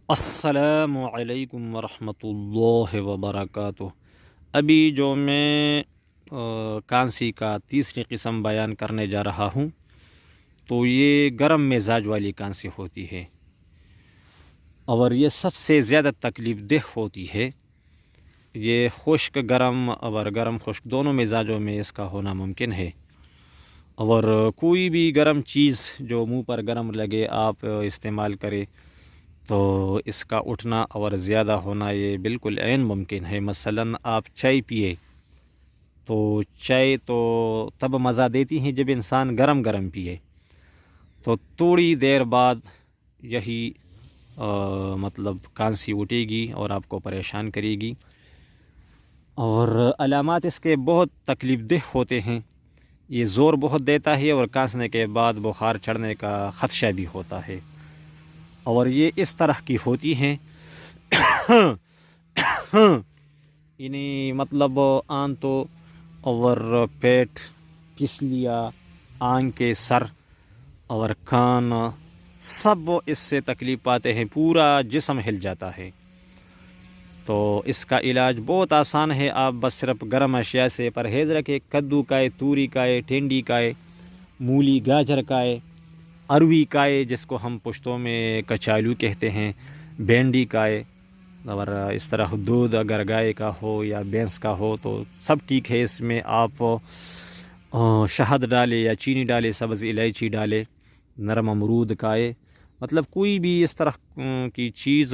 السلام علیکم ورحمۃ اللہ وبرکاتہ۔ ابھی جو میں کانسی کا تیسری قسم بیان کرنے جا رہا ہوں تو یہ گرم مزاج والی کانسی ہوتی ہے اور یہ سب سے زیادہ تکلیف دہ ہوتی ہے۔ یہ خشک گرم اور گرم خشک دونوں مزاجوں میں اس کا ہونا ممکن ہے، اور کوئی بھی گرم چیز جو منہ پر گرم لگے آپ استعمال کریں تو اس کا اٹھنا اور زیادہ ہونا یہ بالکل عین ممکن ہے۔ مثلاً آپ چائے پیے تو چائے تو تب مزہ دیتی ہیں جب انسان گرم گرم پیے، تو تھوڑی دیر بعد یہی مطلب کانسی اٹھے گی اور آپ کو پریشان کرے گی، اور علامات اس کے بہت تکلیف دہ ہوتے ہیں۔ یہ زور بہت دیتا ہے اور کانسنے کے بعد بخار چڑھنے کا خدشہ بھی ہوتا ہے، اور یہ اس طرح کی ہوتی ہیں یعنی مطلب آنتوں اور پیٹ، پسلیاں، آنکھ کے سر اور کان سب اس سے تکلیف پاتے ہیں، پورا جسم ہل جاتا ہے۔ تو اس کا علاج بہت آسان ہے، آپ بس صرف گرم اشیاء سے پرہیز رکھیں۔ کدو کھائے، توری کھائے، ٹینڈی کھائے، مولی گاجر کھائے، اروی کھائے جس کو ہم پشتوں میں کچالو کہتے ہیں، بھنڈی کھائے، اور اس طرح دودھ اگر گائے کا ہو یا بھینس کا ہو تو سب ٹھیک ہے۔ اس میں آپ شہد ڈالے یا چینی ڈالے، سبز الائچی ڈالے، نرم امرود کھائے، مطلب کوئی بھی اس طرح کی چیز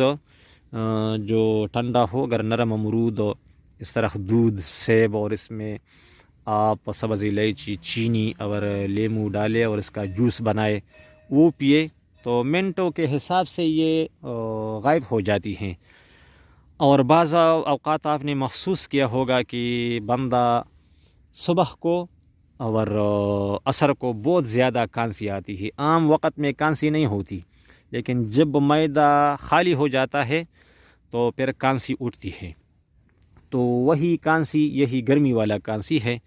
جو ٹھنڈا ہو، اگر نرم امرود، اس طرح دودھ، سیب، اور اس میں آپ سبز الائچی، چینی اور لیمو ڈالے اور اس کا جوس بنائے، وہ پیے تو منٹوں کے حساب سے یہ غائب ہو جاتی ہیں۔ اور بعض اوقات آپ نے محسوس کیا ہوگا کہ بندہ صبح کو اور عصر کو بہت زیادہ کانسی آتی ہے، عام وقت میں کانسی نہیں ہوتی، لیکن جب معدہ خالی ہو جاتا ہے تو پھر کانسی اٹھتی ہے۔ تو وہی کانسی یہی گرمی والا کانسی ہے۔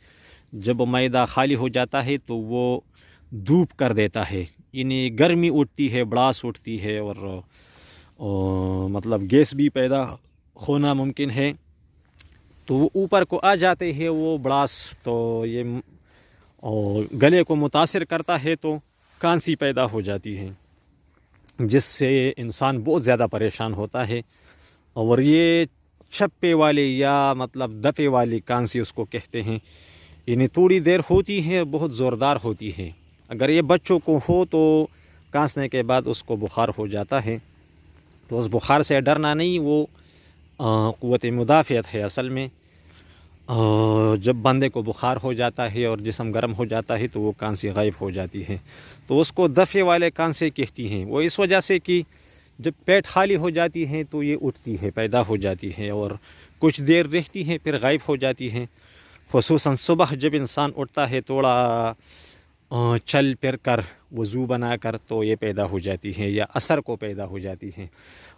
جب معدہ خالی ہو جاتا ہے تو وہ دھوپ کر دیتا ہے، یعنی گرمی اٹھتی ہے، بڑاس اٹھتی ہے، اور مطلب گیس بھی پیدا ہونا ممکن ہے، تو وہ اوپر کو آ جاتے ہیں وہ بڑاس، تو یہ گلے کو متاثر کرتا ہے تو کانسی پیدا ہو جاتی ہے، جس سے انسان بہت زیادہ پریشان ہوتا ہے۔ اور یہ چھپے والے یا مطلب دفے والی کانسی اس کو کہتے ہیں، یعنی تھوڑی دیر ہوتی ہے، بہت زوردار ہوتی ہے۔ اگر یہ بچوں کو ہو تو کانسنے کے بعد اس کو بخار ہو جاتا ہے، تو اس بخار سے ڈرنا نہیں، وہ قوت مدافعت ہے اصل میں۔ جب بندے کو بخار ہو جاتا ہے اور جسم گرم ہو جاتا ہے تو وہ کانسی غائب ہو جاتی ہے، تو اس کو دفے والے کانسی کہتی ہیں۔ وہ اس وجہ سے کہ جب پیٹ خالی ہو جاتی ہیں تو یہ اٹھتی ہے، پیدا ہو جاتی ہے، اور کچھ دیر رہتی ہیں پھر غائب ہو جاتی ہیں۔ خصوصاً صبح جب انسان اٹھتا ہے تھوڑا چل پھر کر، وضو بنا کر، تو یہ پیدا ہو جاتی ہیں، یا عصر کو پیدا ہو جاتی ہیں۔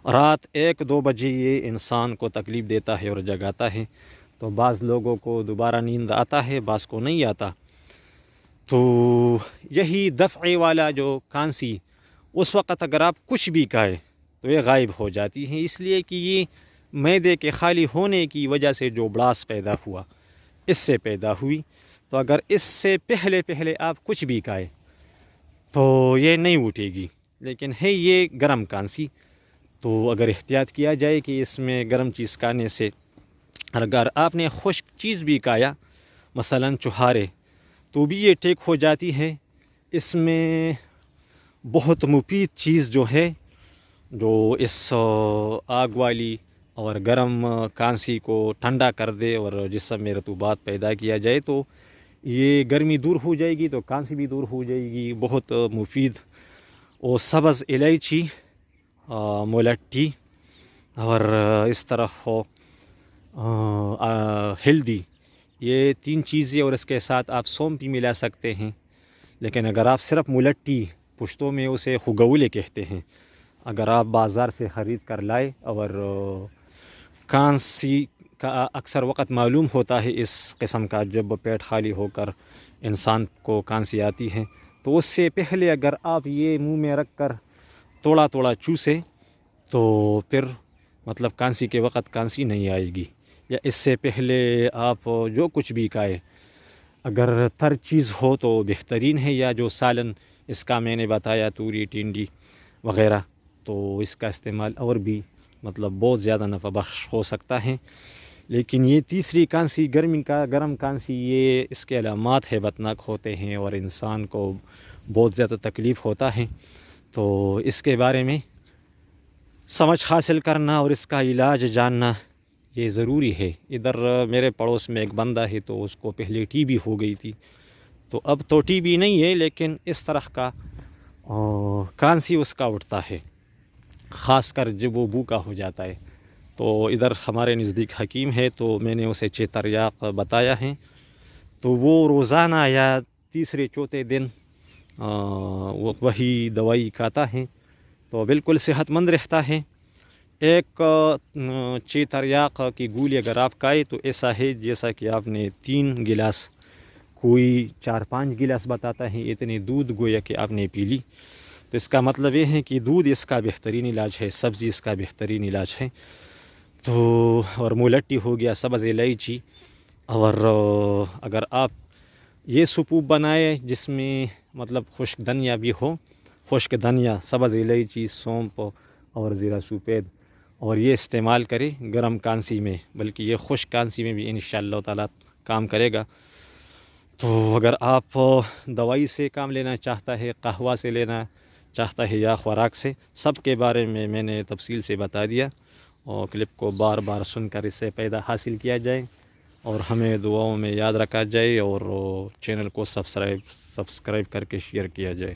رات 1-2 بجے یہ انسان کو تکلیف دیتا ہے اور جگاتا ہے، تو بعض لوگوں کو دوبارہ نیند آتا ہے، بعض کو نہیں آتا۔ تو یہی دفعے والا جو کانسی، اس وقت اگر آپ کچھ بھی کھائیں تو یہ غائب ہو جاتی ہیں، اس لیے کہ یہ معدے کے خالی ہونے کی وجہ سے جو بڑاس پیدا ہوا، اس سے پیدا ہوئی۔ تو اگر اس سے پہلے آپ کچھ بھی کھائیں تو یہ نہیں اٹھے گی، لیکن ہے یہ گرم کانسی، تو اگر احتیاط کیا جائے کہ اس میں گرم چیز کھانے سے، اگر آپ نے خشک چیز بھی کھایا، مثلاً چوہارے، تو بھی یہ ٹھیک ہو جاتی ہے۔ اس میں بہت مفید چیز جو ہے، جو اس آگ والی اور گرم کانسی کو ٹھنڈا کر دے اور جسم میں رطوبات پیدا کیا جائے تو یہ گرمی دور ہو جائے گی، تو کانسی بھی دور ہو جائے گی۔ بہت مفید، اور سبز الائچی، ملٹی، اور اس طرح ہلدی، یہ 3 چیزیں، اور اس کے ساتھ آپ سونف بھی ملا سکتے ہیں۔ لیکن اگر آپ صرف ملٹی، پشتوں میں اسے خگولے کہتے ہیں، اگر آپ بازار سے خرید کر لائے، اور کانسی کا اکثر وقت معلوم ہوتا ہے اس قسم کا، جب پیٹ خالی ہو کر انسان کو کانسی آتی ہے، تو اس سے پہلے اگر آپ یہ منہ میں رکھ کر تھوڑا تھوڑا چوسیں تو پھر مطلب کھانسی کے وقت کھانسی نہیں آئے گی. یا اس سے پہلے آپ جو کچھ بھی کھائے اگر تر چیز ہو تو بہترین ہے، یا جو سالن اس کا میں نے بتایا توری ٹینڈی وغیرہ، تو اس کا استعمال اور بھی مطلب بہت زیادہ نفع بخش ہو سکتا ہے. لیکن یہ تیسری کھانسی گرم کھانسی، یہ اس کے علامات ہیبتناک ہوتے ہیں اور انسان کو بہت زیادہ تکلیف ہوتا ہے. تو اس کے بارے میں سمجھ حاصل کرنا اور اس کا علاج جاننا یہ ضروری ہے. ادھر میرے پڑوس میں ایک بندہ ہے تو اس کو پہلے ٹی بی ہو گئی تھی، تو اب تو ٹی بی نہیں ہے لیکن اس طرح کا کھانسی اس کا اٹھتا ہے، خاص کر جب وہ بھوکا ہو جاتا ہے. تو ادھر ہمارے نزدیک حکیم ہے، تو میں نے اسے چیتریاق بتایا ہے، تو وہ روزانہ یا تیسرے چوتھے دن وہی دوائی کھاتا ہے تو بالکل صحت مند رہتا ہے. ایک چیتریاق کی گولی اگر آپ کھائے تو ایسا ہے جیسا کہ آپ نے 3 گلاس، کوئی 4-5 گلاس بتاتا ہے اتنے دودھ گویا کہ آپ نے پی لی. تو اس کا مطلب یہ ہے کہ دودھ اس کا بہترین علاج ہے، سبزی اس کا بہترین علاج ہے. تو اور مولٹی ہو گیا، سبز الائچی، اور اگر آپ یہ سوپ بنائے جس میں مطلب خشک دھنیا بھی ہو، خشک دھنیا، سبز الائچی، سونپ اور زیرہ سفید، اور یہ استعمال کرے گرم کھانسی میں، بلکہ یہ خشک کھانسی میں بھی انشاءاللہ تعالیٰ کام کرے گا. تو اگر آپ دوائی سے کام لینا چاہتا ہے، قہوہ سے لینا چاہتا ہے یا خوراک سے، سب کے بارے میں نے تفصیل سے بتا دیا. اور کلپ کو بار بار سن کر اس سے فائدہ حاصل کیا جائے اور ہمیں دعاؤں میں یاد رکھا جائے، اور چینل کو سبسکرائب کر کے شیئر کیا جائے.